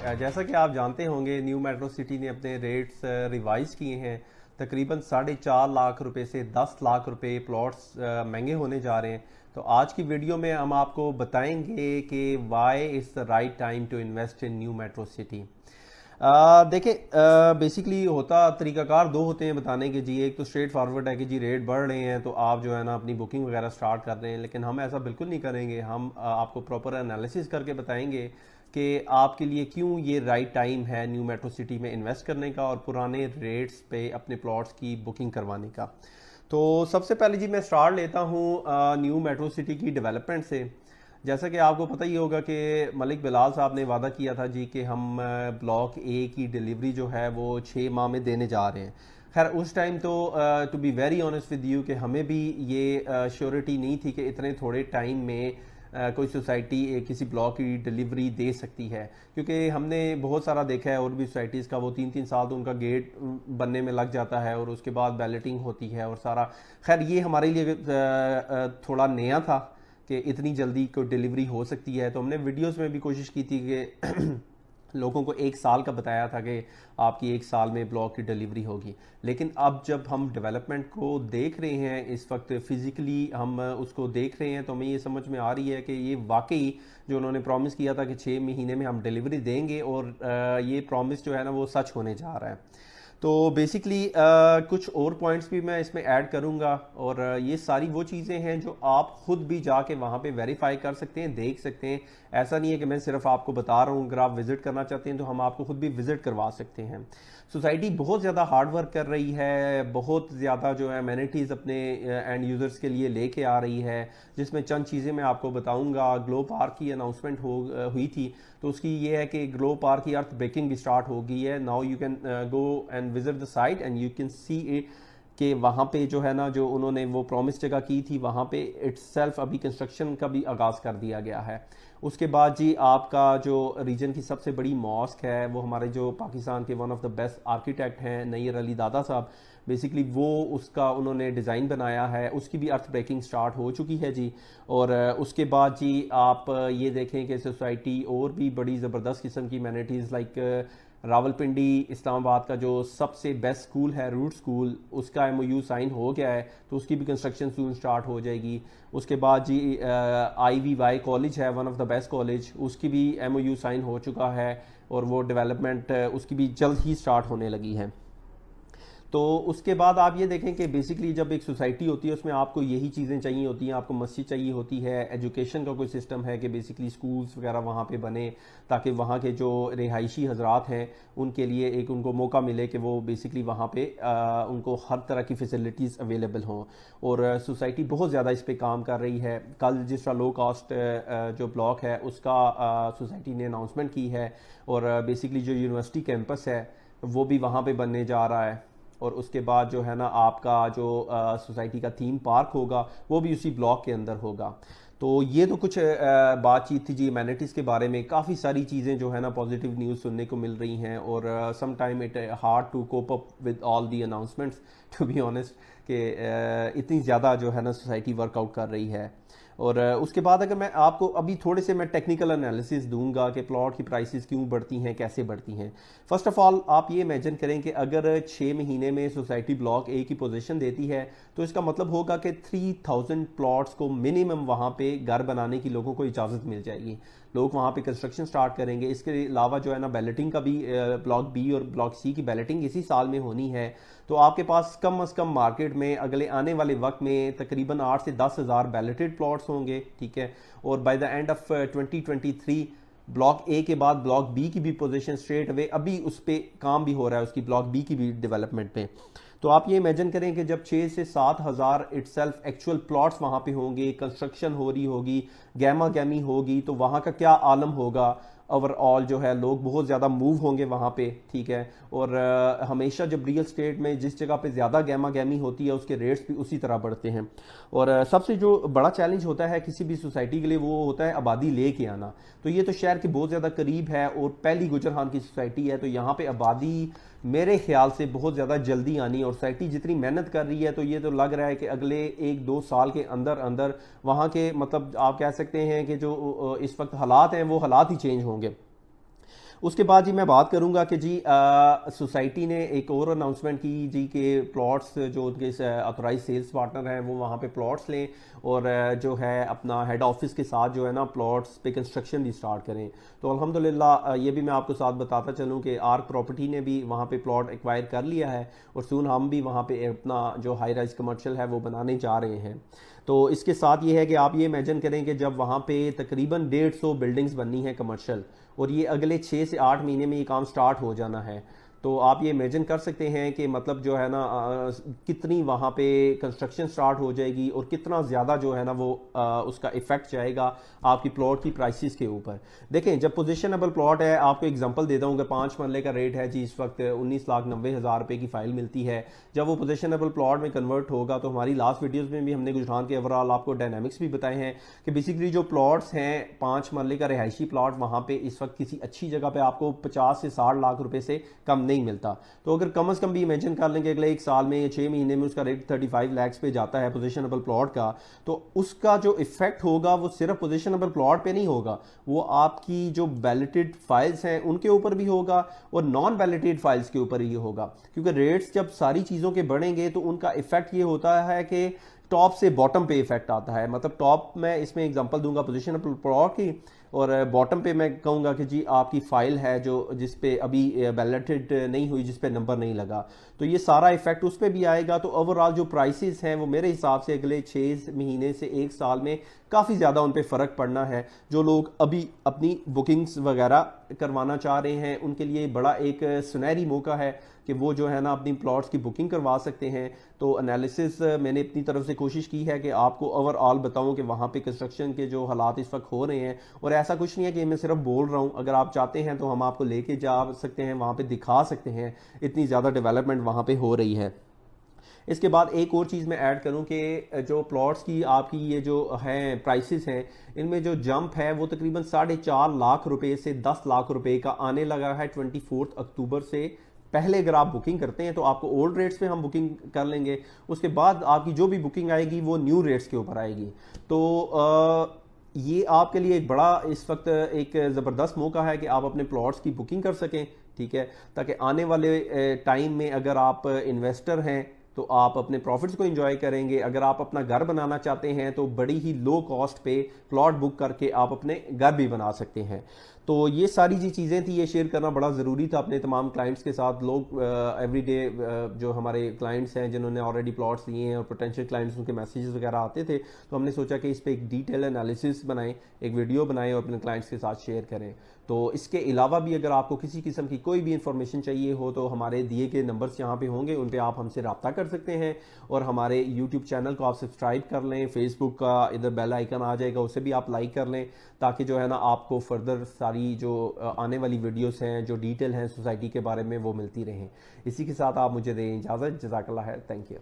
जैसा कि आप जानते होंगे न्यू मेट्रो सिटी ने अपने रेट्स रिवाइज किए हैं। तकरीबन 4.5 लाख रुपए से 10 लाख रुपए प्लॉट्स महंगे होने जा रहे हैं। तो आज की वीडियो में हम आपको बताएंगे कि why is the right time to invest in new metro city. देखिए, बेसिकली होता तरीकाकार दो होते हैं बताने के जी। एक तो स्ट्रेट फॉरवर्ड है कि जी रेट बढ़ रहे हैं तो आप जो है ना अपनी बुकिंग वगैरह स्टार्ट कर रहे हैं, लेकिन हम ऐसा बिल्कुल नहीं करेंगे। हम आपको प्रॉपर एनालिसिस करके बताएंगे कि आपके लिए क्यों ये राइट टाइम है न्यू मेट्रो सिटी में इन्वेस्ट करने का और पुराने रेट्स पे अपने प्लॉट्स की बुकिंग करवाने का। तो सबसे पहले जी मैं स्टार्ट लेता हूँ न्यू मेट्रो सिटी की डेवलपमेंट से। जैसा कि आपको पता ही होगा कि मलिक बिलाल साहब ने वादा किया था जी कि हम ब्लॉक ए की डिलीवरी जो है वो 6 माह में देने जा रहे हैं। खैर उस टाइम तो to be very honest with you कि हमें भी ये श्योरिटी नहीं थी कि इतने थोड़े टाइम में कोई सोसाइटी किसी ब्लॉक की डिलीवरी दे सकती है, क्योंकि हमने बहुत सारा देखा है और भी सोसाइटीज़ का वो 3-3 साल तो उनका गेट बनने में लग जाता है और उसके बाद बैलेटिंग होती है और सारा। खैर ये हमारे लिए थोड़ा नया था कि इतनी जल्दी कोई डिलीवरी हो सकती है। तो हमने वीडियोस में भी कोशिश की थी कि लोगों को 1 साल का बताया था कि आपकी 1 साल में ब्लॉक की डिलीवरी होगी। लेकिन अब जब हम डेवलपमेंट को देख रहे हैं, इस वक्त फिजिकली हम उसको देख रहे हैं, तो हमें ये समझ में आ रही है कि ये वाकई जो उन्होंने प्रॉमिस किया था कि 6 महीने में हम डिलीवरी देंगे, और ये प्रॉमिस जो है ना वो सच होने जा रहा है। तो बेसिकली कुछ और पॉइंट्स भी मैं इसमें ऐड करूंगा, और ये सारी वो चीज़ें हैं जो आप खुद भी जाके वहाँ पे वेरीफाई कर सकते हैं, देख सकते हैं। ऐसा नहीं है कि मैं सिर्फ आपको बता रहा हूँ। अगर आप विजिट करना चाहते हैं तो हम आपको खुद भी विजिट करवा सकते हैं। सोसाइटी बहुत ज़्यादा हार्ड वर्क कर रही है, बहुत ज़्यादा जो है अमेनिटीज़ अपने एंड यूज़र्स के लिए लेके आ रही है, जिसमें चंद चीज़ें मैं आपको बताऊंगा। ग्लो पार्क की अनाउंसमेंट हुई थी, तो उसकी ये है कि ग्लो पार्क की अर्थ ब्रेकिंग भी स्टार्ट हो गई है। Now you can go and visit the site and you can see it कि वहाँ पे जो है ना जो उन्होंने वो प्रॉमिस जगह की थी वहाँ पे इट्सेल्फ अभी कंस्ट्रक्शन का भी आगाज़ कर दिया गया है। उसके बाद जी आपका जो रीजन की सबसे बड़ी मॉस्क है, वो हमारे जो पाकिस्तान के one of the best architect हैं नैयर अली दादा साहब, बेसिकली वो उसका उन्होंने डिज़ाइन बनाया है। उसकी भी अर्थ ब्रेकिंग स्टार्ट हो चुकी है जी। और उसके बाद जी आप ये देखें कि सोसाइटी और भी बड़ी ज़बरदस्त किस्म की मैनिटीज़ लाइक रावलपिंडी इस्लामाबाद का जो सबसे बेस्ट स्कूल है रूट स्कूल, उसका एमओयू साइन हो गया है, तो उसकी भी कंस्ट्रक्शन सून स्टार्ट हो जाएगी। उसके बाद जी IVY कॉलेज है, one of the best college, उसकी भी एमओयू साइन हो चुका है और वो डेवलपमेंट उसकी भी जल्द ही स्टार्ट होने लगी है। तो उसके बाद आप ये देखें कि बेसिकली जब एक सोसाइटी होती है उसमें आपको यही चीज़ें चाहिए होती हैं। आपको मस्जिद चाहिए होती है, एजुकेशन का कोई सिस्टम है कि बेसिकली स्कूल्स वगैरह वहाँ पे बने, ताकि वहाँ के जो रिहायशी हजरात हैं उनके लिए एक उनको मौका मिले कि वो बेसिकली वहाँ पे उनको हर तरह की फैसिलिटीज़ अवेलेबल हों। और सोसाइटी बहुत ज़्यादा इस पर काम कर रही है। कल जिस तरह लो कास्ट जो ब्लॉक है उसका सोसाइटी ने अनाउंसमेंट की है, और बेसिकली जो यूनिवर्सिटी कैंपस है वो भी वहाँ पे बनने जा रहा है। और उसके बाद जो है ना आपका जो सोसाइटी का थीम पार्क होगा वो भी उसी ब्लॉक के अंदर होगा। तो ये तो कुछ बातचीत थी जी अमेनिटीज़ के बारे में। काफ़ी सारी चीज़ें जो है ना पॉजिटिव न्यूज़ सुनने को मिल रही हैं, और some time it hard to cope up with all the announcements to be honest कि इतनी ज़्यादा जो है ना सोसाइटी वर्कआउट कर रही है। और उसके बाद अगर मैं आपको अभी थोड़े से मैं टेक्निकल एनालिसिस दूंगा कि प्लॉट की प्राइसेस क्यों बढ़ती हैं, कैसे बढ़ती हैं। फर्स्ट ऑफ ऑल आप ये इमेजिन करें कि अगर 6 महीने में सोसाइटी ब्लॉक ए की पोजीशन देती है तो इसका मतलब होगा कि 3000 प्लॉट्स को मिनिमम वहाँ पे घर बनाने की लोगों को इजाज़त मिल जाएगी। लोग वहाँ पे कंस्ट्रक्शन स्टार्ट करेंगे। इसके अलावा जो है ना बैलेटिंग का भी ब्लॉक बी और ब्लॉक सी की बैलेटिंग इसी साल में होनी है। तो आपके पास कम अज़ कम मार्केट में अगले आने वाले वक्त में तकरीबन 8 से 10 हज़ार बैलेटेड प्लॉट्स होंगे, ठीक है। और by the end of 2023 block ए के बाद ब्लॉक बी की भी पोजीशन स्ट्रेट अवे अभी उस पर काम भी हो रहा है, उसकी ब्लॉक बी की भी डेवलपमेंट पे। तो आप ये इमेजिन करें कि जब 6 से 7 हज़ार इटसेल्फ एक्चुअल प्लॉट्स वहाँ पे होंगे, कंस्ट्रक्शन हो रही होगी, गैमा गैमी होगी, तो वहाँ का क्या आलम होगा। ओवरऑल जो है लोग बहुत ज़्यादा मूव होंगे वहाँ पे, ठीक है। और हमेशा जब रियल स्टेट में जिस जगह पे ज़्यादा गैमा गैमी होती है उसके रेट्स भी उसी तरह बढ़ते हैं। और सबसे जो बड़ा चैलेंज होता है किसी भी सोसाइटी के लिए वो होता है आबादी ले के आना। तो ये तो शहर के बहुत ज़्यादा करीब है और पहली गुजरहान की सोसाइटी है, तो यहाँ पे आबादी मेरे ख्याल से बहुत ज़्यादा जल्दी आनी, और सोसाइटी जितनी मेहनत कर रही है तो ये तो लग रहा है कि अगले 1-2 साल के अंदर अंदर वहाँ के मतलब आप कह सकते हैं कि जो इस वक्त हालात हैं वो हालात ही चेंज होंगे। उसके बाद जी मैं बात करूंगा कि जी सोसाइटी ने एक और अनाउंसमेंट की जी के प्लॉट्स जो उनके ऑथराइज सेल्स पार्टनर हैं वो वहाँ पे प्लॉट्स लें और जो है अपना हेड ऑफिस के साथ जो है ना प्लॉट्स पे कंस्ट्रक्शन भी स्टार्ट करें। तो अल्हम्दुलिल्लाह ये भी मैं आपको साथ बताता चलूँ कि आर्क प्रॉपर्टी ने भी वहाँ पे प्लॉट एक्वायर कर लिया है और सून हम भी वहाँ पे अपना जो हाई राइज कमर्शियल है वो बनाने जा रहे हैं। तो इसके साथ ये है कि आप ये इमेजिन करें कि जब वहाँ पे तकरीबन 150 बिल्डिंग्स बननी है कमर्शियल और ये अगले 6 से 8 महीने में ये काम स्टार्ट हो जाना है, तो आप ये इमेजिन कर सकते हैं कि मतलब जो है ना कितनी वहाँ पे कंस्ट्रक्शन स्टार्ट हो जाएगी और कितना ज़्यादा जो है ना वो उसका इफेक्ट जाएगा आपकी प्लॉट की प्राइसेस के ऊपर। देखें जब पोजिशनेबल प्लॉट है, आपको एग्जांपल देता हूँ कि 5 मरले का रेट है जी इस वक्त 19,90,000 रुपये की फाइल मिलती है। जब वो पोजिशनेबल प्लॉट में कन्वर्ट होगा तो हमारी लास्ट वीडियोज़ में भी हमने गुजरान के ओवरऑल आपको डायनामिक्स भी बताए हैं कि बेसिकली जो प्लॉट्स हैं 5 मरले का रिहायशी प्लॉट वहाँ पे इस वक्त किसी अच्छी जगह पे आपको 50 से 60 लाख रुपए से कम नहीं मिलता। तो अगर कम से कम भी इमेजिन कर लेंगे अगले 1 साल में या 6 महीने में उसका रेट 35 लाख पे जाता है पोजिशनेबल प्लॉट का, तो उसका जो इफेक्ट होगा वो सिर्फ पोजिशनेबल प्लॉट पे नहीं होगा, वो आपकी जो बैलेटेड फाइल्स हैं उनके ऊपर भी होगा और नॉन बैलेटेड फाइल्स के ऊपर ही होगा। क्योंकि रेट्स जब सारी चीज़ों के बढ़ेंगे तो उनका इफेक्ट ये होता है कि टॉप से बॉटम पे इफेक्ट आता है। मतलब टॉप में इसमें एग्जांपल दूंगा पोजीशन प्लॉट की और बॉटम पे मैं कहूँगा कि जी आपकी फाइल है जो जिस पे अभी बैलेटेड नहीं हुई, जिस पे नंबर नहीं लगा, तो ये सारा इफेक्ट उस पर भी आएगा। तो ओवरऑल जो प्राइसेस हैं वो मेरे हिसाब से अगले 6 महीने से 1 साल में काफ़ी ज़्यादा उन पर फ़र्क पड़ना है। जो लोग अभी अपनी बुकिंग्स वगैरह करवाना चाह रहे हैं उनके लिए बड़ा एक सुनहरी मौका है कि वो जो है ना अपनी प्लॉट्स की बुकिंग करवा सकते हैं। तो एनालिसिस मैंने अपनी तरफ से कोशिश की है कि आपको ओवरऑल बताऊं कि वहाँ पे कंस्ट्रक्शन के जो हालात इस वक्त हो रहे हैं, और ऐसा कुछ नहीं है कि मैं सिर्फ बोल रहा हूँ, अगर आप चाहते हैं तो हम आपको लेके जा सकते हैं, वहाँ पे दिखा सकते हैं, इतनी ज़्यादा डेवलपमेंट वहाँ पे हो रही है। इसके बाद एक और चीज़ मैं ऐड करूं कि जो प्लॉट्स की आपकी ये जो है प्राइसेस हैं इनमें जो जंप है वो तकरीबन 4.5 लाख रुपए से 10 लाख रुपए का आने लगा है 24 अक्टूबर से पहले। अगर आप बुकिंग करते हैं तो आपको ओल्ड रेट्स पे हम बुकिंग कर लेंगे, उसके बाद आपकी जो भी बुकिंग आएगी वो न्यू रेट्स के ऊपर आएगी। तो ये आपके लिए एक बड़ा इस वक्त एक ज़बरदस्त मौका है कि आप अपने प्लॉट्स की बुकिंग कर सकें, ठीक है, ताकि आने वाले टाइम में अगर आप इन्वेस्टर हैं तो आप अपने प्रॉफिट्स को एंजॉय करेंगे। अगर आप अपना घर बनाना चाहते हैं तो बड़ी ही लो कॉस्ट पे प्लॉट बुक करके आप अपने घर भी बना सकते हैं। तो ये सारी जी चीज़ें थी, ये शेयर करना बड़ा ज़रूरी था अपने तमाम क्लाइंट्स के साथ। लोग एवरीडे जो हमारे क्लाइंट्स हैं जिन्होंने ऑलरेडी प्लॉट्स लिए हैं और पोटेंशियल क्लाइंट्स उनके मैसेजेस वगैरह आते थे, तो हमने सोचा कि इस पर एक डिटेल एनालिसिस बनाएं, एक वीडियो बनाएं और अपने क्लाइंट्स के साथ शेयर करें। तो इसके अलावा भी अगर आपको किसी किस्म की कोई भी इंफॉर्मेशन चाहिए हो तो हमारे दिए गए नंबर्स यहाँ पे होंगे, उन पे आप हमसे रब्ता कर सकते हैं। और हमारे यूट्यूब चैनल को आप सब्सक्राइब कर लें, फेसबुक का इधर बेल आइकन आ जाएगा उसे भी आप लाइक कर लें, ताकि जो है ना आपको फर्दर सारी जो आने वाली वीडियोस हैं जो डिटेल हैं सोसाइटी के बारे में वो मिलती रहें। इसी के साथ आप मुझे दें इजाज़त। जज़ाकल्लाह है, थैंक यू।